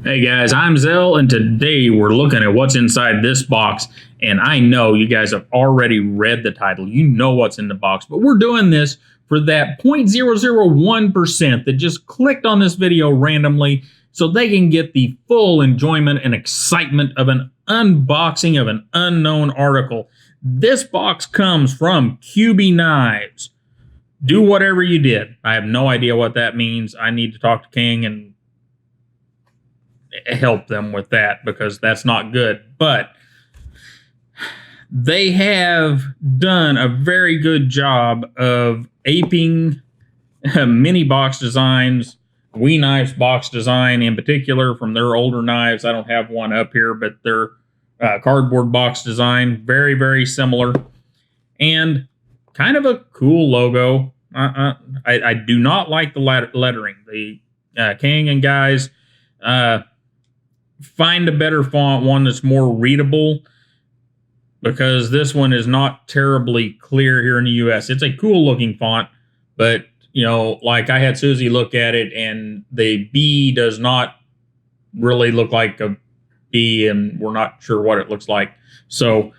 Hey guys, I'm Zell, and today we're looking at what's inside this box. And I know you guys have already read the title. You know what's in the box, but we're doing this for that 0.001% that just clicked on this video randomly so they can get the full enjoyment and excitement of an unboxing of an unknown article. This box comes from Kubey Knives. Do whatever you did. I have no idea what that means. I need to talk to King and help them with that because that's not good. But they have done a very good job of aping mini box designs, WE Knives box design in particular from their older knives. I don't have one up here, but their cardboard box design, very, very similar. And kind of a cool logo. I do not like the lettering. The King and guys, find a better font, one that's more readable, because this one is not terribly clear here in the US. It's a cool looking font, but you know, like I had Susie look at it and the B does not really look like a B, and we're not sure what it looks like. So,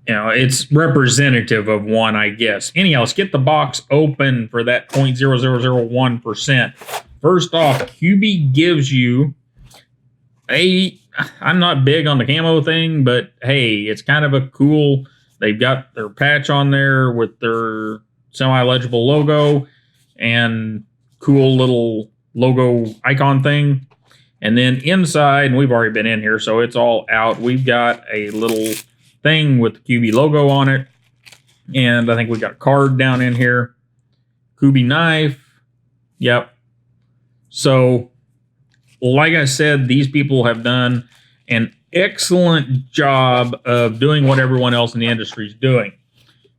you know, it's representative of one, I guess. Anyhow, let's get the box open for that 0.0001%. First off, Kubey gives you I'm not big on the camo thing, but hey, it's kind of a cool, they've got their patch on there with their semi-legible logo and cool little logo icon thing. And then inside, and we've already been in here, so it's all out, we've got a little thing with the Kubey logo on it. And I think we got a card down in here. Kubey knife. Yep. So, like I said, these people have done an excellent job of doing what everyone else in the industry is doing.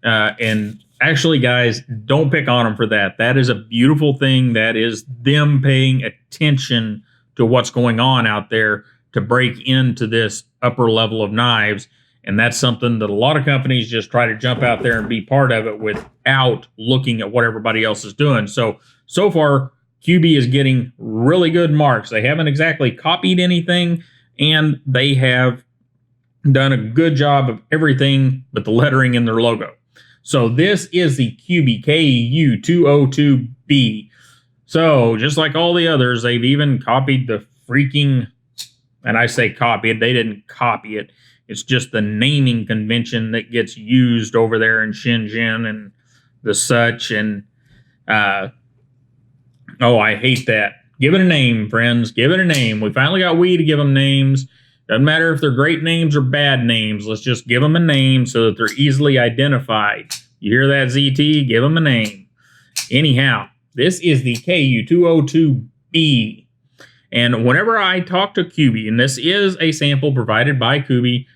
And actually, guys, don't pick on them for that. That is a beautiful thing. That is them paying attention to what's going on out there to break into this upper level of knives. And that's something that a lot of companies just try to jump out there and be part of it without looking at what everybody else is doing. So far, Kubey is getting really good marks. They haven't exactly copied anything, and they have done a good job of everything but the lettering in their logo. So this is the Kubey KU202B. So just like all the others, they've even copied the freaking, and I say copied, they didn't copy it. It's just the naming convention that gets used over there in Shenzhen and the such, and oh, I hate that. Give it a name, friends. Give it a name. We finally got WE to give them names. Doesn't matter if they're great names or bad names. Let's just give them a name so that they're easily identified. You hear that, ZT? Give them a name. Anyhow, this is the KU202B. And whenever I talk to Kubey, and this is a sample provided by Kubey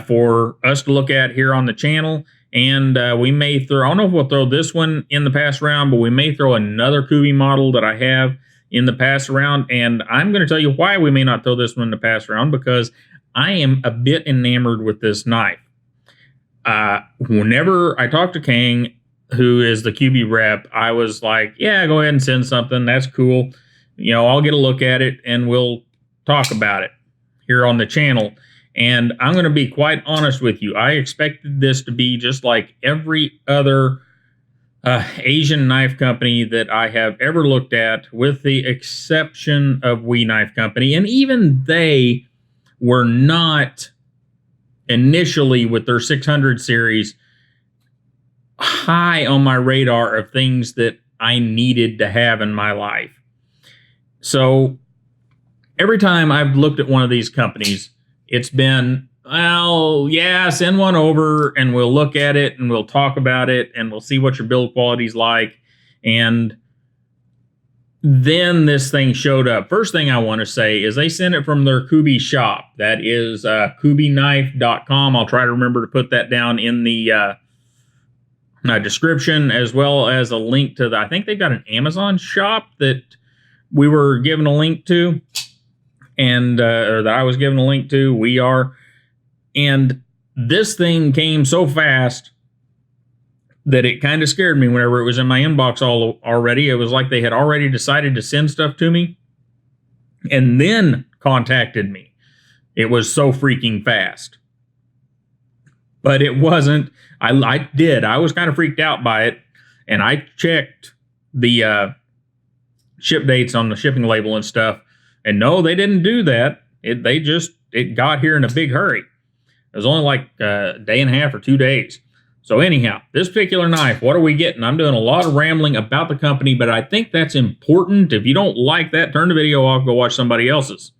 for us to look at here on the channel, and we may throw, I don't know if we'll throw this one in the pass round, but we may throw another Kubey model that I have in the pass round. And I'm going to tell you why we may not throw this one in the pass round, because I am a bit enamored with this knife. Whenever I talk to King, who is the Kubey rep, I was like, yeah, go ahead and send something. That's cool. You know, I'll get a look at it and we'll talk about it here on the channel. And I'm going to be quite honest with you. I expected this to be just like every other Asian knife company that I have ever looked at, with the exception of WE Knife Company. And even they were not initially, with their 600 series, high on my radar of things that I needed to have in my life. So every time I've looked at one of these companies, it's been, well, yeah, send one over and we'll look at it and we'll talk about it and we'll see what your build quality's like. And then this thing showed up. First thing I want to say is they sent it from their Kubey shop. That is kubeyknife.com. I'll try to remember to put that down in the description, as well as a link to the, I think they've got an Amazon shop that we were given a link to. And or that I was given a link to, we are. And this thing came so fast that it kind of scared me whenever it was in my inbox already. It was like they had already decided to send stuff to me. and then contacted me. It was so freaking fast. But it wasn't. I was kind of freaked out by it, and I checked the ship dates on the shipping label and stuff, and no, they didn't do that. It got here in a big hurry. It was only like a day and a half or 2 days. So anyhow, this particular knife, what are we getting? I'm doing a lot of rambling about the company, but I think that's important. If you don't like that, turn the video off, go watch somebody else's.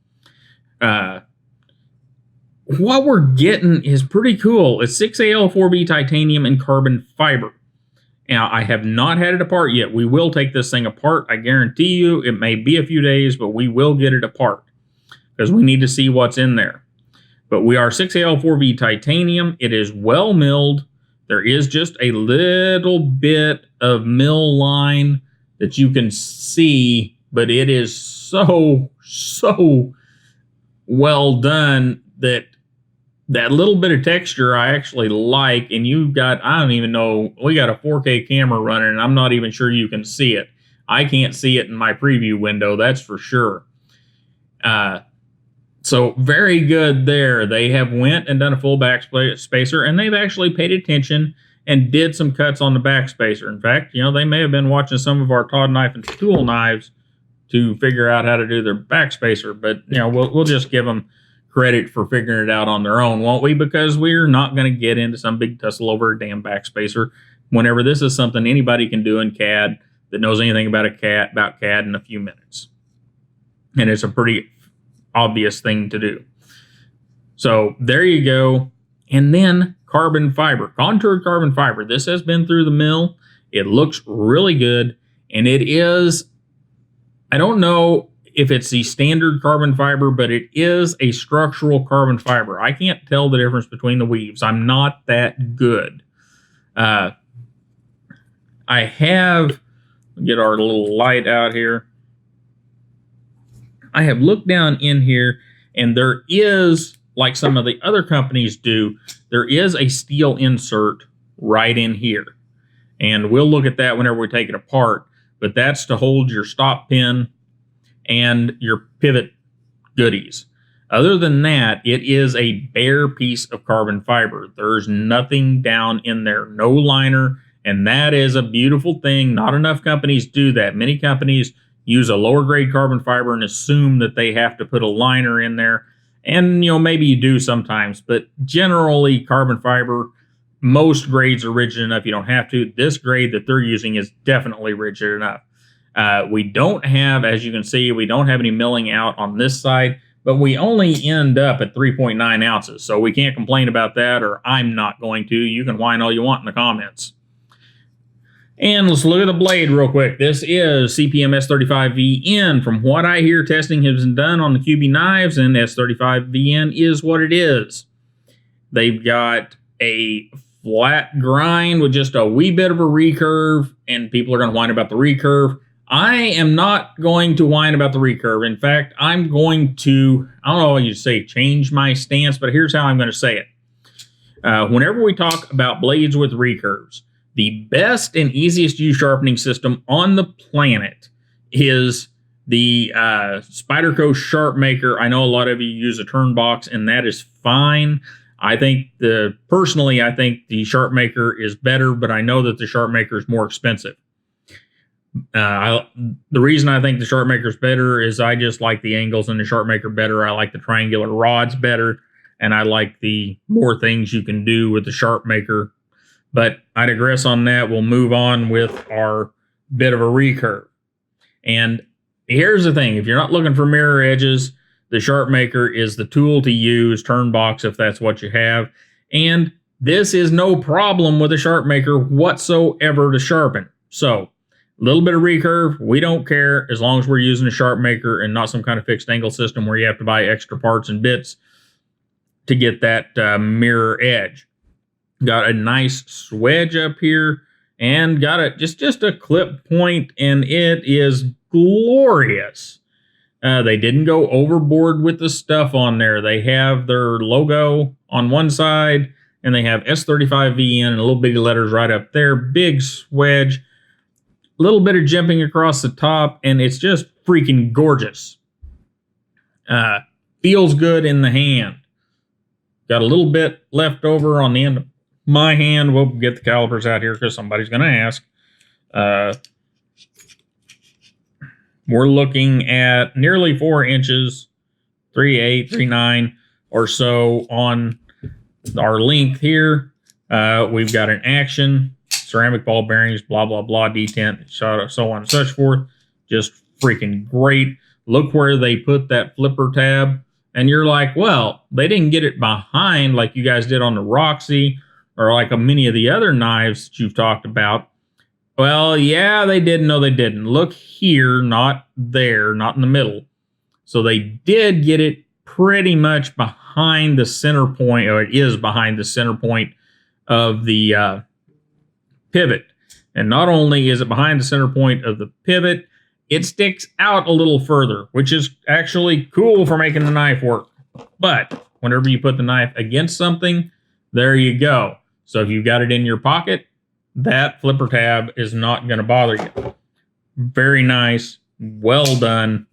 What we're getting is pretty cool. It's 6AL4B titanium and carbon fiber. Now, I have not had it apart yet. We will take this thing apart. I guarantee you it may be a few days, but we will get it apart because we need to see what's in there. But we are 6AL4B titanium. It is well milled. There is just a little bit of mill line that you can see, but it is so well done that little bit of texture I actually like. And you've got, I don't even know, we got a 4K camera running, and I'm not even sure you can see it. I can't see it in my preview window, that's for sure. So very good there. They have went and done a full back spacer, and they've actually paid attention and did some cuts on the back spacer. In fact, they may have been watching some of our Todd knife and tool knives to figure out how to do their back spacer. But we'll just give them credit for figuring it out on their own, won't we? Because we're not going to get into some big tussle over a damn back spacer whenever this is something anybody can do in CAD that knows anything about CAD in a few minutes. And it's a pretty obvious thing to do. So there you go. And then carbon fiber, contoured carbon fiber. This has been through the mill. It looks really good. And it is, I don't know if it's the standard carbon fiber, but it is a structural carbon fiber. I can't tell the difference between the weaves. I'm not that good. I have, get our little light out here. I have looked down in here, and there is, like some of the other companies do, there is a steel insert right in here. And we'll look at that whenever we take it apart. But that's to hold your stop pin and your pivot goodies. Other than that, it is a bare piece of carbon fiber. There's nothing down in there, no liner, and that is a beautiful thing. Not enough companies do that. Many companies use a lower grade carbon fiber and assume that they have to put a liner in there. And, maybe you do sometimes, but generally carbon fiber, most grades are rigid enough you don't have to. This grade that they're using is definitely rigid enough. We don't have, as you can see, we don't have any milling out on this side, but we only end up at 3.9 ounces. So we can't complain about that, or I'm not going to. You can whine all you want in the comments. And let's look at the blade real quick. This is CPM S35VN. From what I hear, testing has been done on the Kubey knives, and S35VN is what it is. They've got a flat grind with just a wee bit of a recurve, and people are going to whine about the recurve. I am not going to whine about the recurve. In fact, I'm going to, I don't know what you say, change my stance, but here's how I'm going to say it. Whenever we talk about blades with recurves, the best and easiest use sharpening system on the planet is the Spyderco Sharp Maker. I know a lot of you use a turn box, and that is fine. Personally, I think the Sharp Maker is better, but I know that the Sharp Maker is more expensive. The reason I think the Sharp Maker is better is I just like the angles in the Sharp Maker better. I like the triangular rods better, and I like the more things you can do with the Sharp Maker. But I digress on that. We'll move on with our bit of a recurve. And here's the thing. If you're not looking for mirror edges, the Sharp Maker is the tool to use, turn box if that's what you have. And this is no problem with a Sharp Maker whatsoever to sharpen. So a little bit of recurve, we don't care as long as we're using a Sharp Maker and not some kind of fixed angle system where you have to buy extra parts and bits to get that mirror edge. Got a nice swedge up here and got a just a clip point, and it is glorious. They didn't go overboard with the stuff on there. They have their logo on one side, and they have S35VN and little bitty letters right up there. Big swedge, little bit of jimping across the top, and it's just freaking gorgeous. Feels good in the hand. Got a little bit left over on the end of my hand. We'll get the calipers out here because somebody's going to ask. We're looking at nearly 4 inches, 3.8, 3.9 or so on our length here. We've got an action, ceramic ball bearings, blah, blah, blah, detent, so on and such forth. Just freaking great. Look where they put that flipper tab. And you're like, well, they didn't get it behind like you guys did on the Roxy or like many of the other knives that you've talked about. Well, yeah, they did. No, they didn't. Look here, not there, not in the middle. So they did get it pretty much behind the center point, or it is behind the center point of the pivot. And not only is it behind the center point of the pivot, it sticks out a little further, which is actually cool for making the knife work. But whenever you put the knife against something, there you go. So if you've got it in your pocket, that flipper tab is not going to bother you. Very nice. Well done.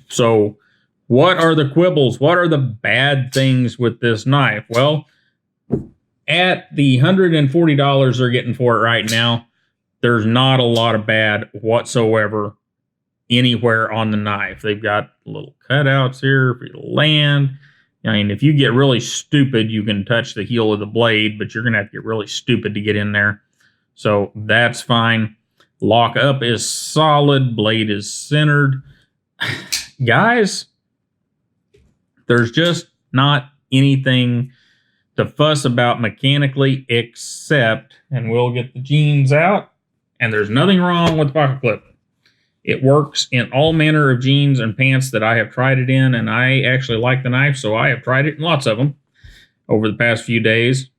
So what are the quibbles? What are the bad things with this knife? Well, at the $140 they're getting for it right now, there's not a lot of bad whatsoever anywhere on the knife. They've got little cutouts here for you to land. I mean, if you get really stupid, you can touch the heel of the blade, but you're going to have to get really stupid to get in there. So that's fine. Lockup is solid. Blade is centered. Guys, there's just not anything to fuss about mechanically except, and we'll get the jeans out, and there's nothing wrong with the pocket clip. It works in all manner of jeans and pants that I have tried it in, and I actually like the knife, so I have tried it in lots of them over the past few days.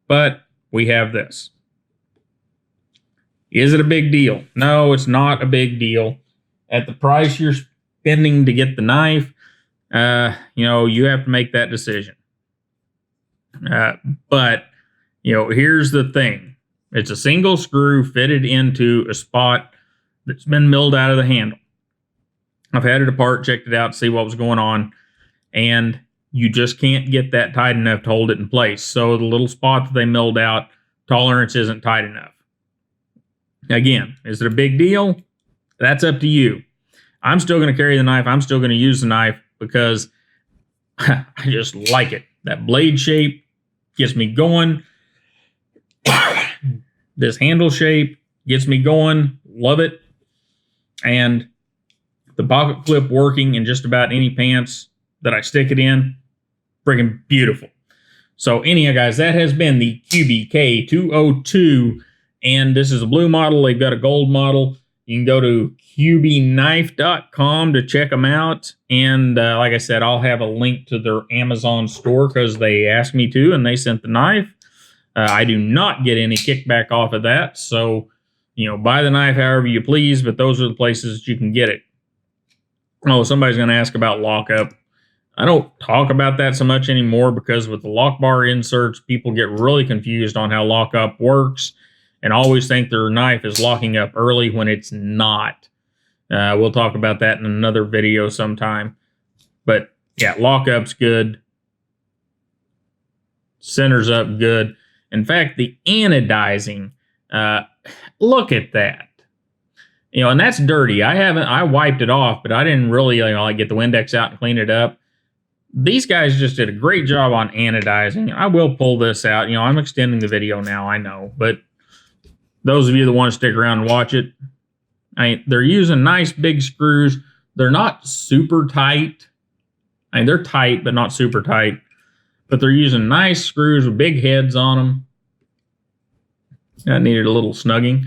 But we have this. Is it a big deal? No, it's not a big deal. At the price you're spending to get the knife, you have to make that decision. But, here's the thing. It's a single screw fitted into a spot that's been milled out of the handle. I've had it apart, checked it out, see what was going on, and you just can't get that tight enough to hold it in place. So the little spot that they milled out, tolerance isn't tight enough. Again, is it a big deal? That's up to you. I'm still going to carry the knife. I'm still going to use the knife because I just like it. That blade shape gets me going. This handle shape gets me going. Love it. And the pocket clip working in just about any pants that I stick it in, friggin' beautiful. So anyhow, guys, that has been the Kubey K202, and this is a blue model. They've got a gold model. You can go to kubeyknife.com to check them out. And like I said, I'll have a link to their Amazon store because they asked me to, and they sent the knife. I do not get any kickback off of that. So, buy the knife however you please, but those are the places that you can get it. Oh, somebody's going to ask about lockup. I don't talk about that so much anymore because with the lock bar inserts, people get really confused on how lockup works and always think their knife is locking up early when it's not. We'll talk about that in another video sometime. But yeah, lockup's good. Centers up good. In fact, the anodizing, look at that. And that's dirty. I wiped it off, but I didn't really get the Windex out and clean it up. These guys just did a great job on anodizing. I will pull this out. I'm extending the video now, I know, but those of you that want to stick around and watch it, they're using nice big screws. They're not super tight. They're tight, but not super tight. But they're using nice screws with big heads on them. That needed a little snugging.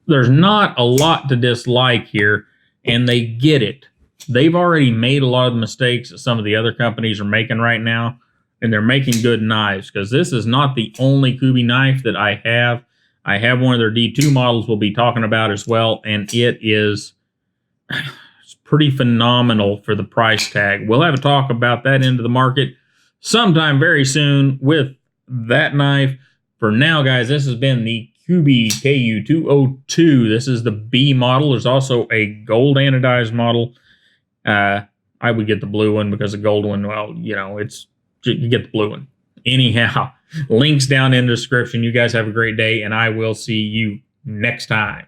There's not a lot to dislike here, and they get it. They've already made a lot of the mistakes that some of the other companies are making right now, and they're making good knives, because this is not the only Kubey knife that I have. I have one of their D2 models we'll be talking about as well, and it is pretty phenomenal for the price tag. We'll have a talk about that into the market sometime very soon with that knife. For now, guys, this has been the Kubey KU202. This is the B model. There's also a gold anodized model. I would get the blue one because the gold one, well, you know, you get the blue one. Anyhow, links down in the description. You guys have a great day, and I will see you next time.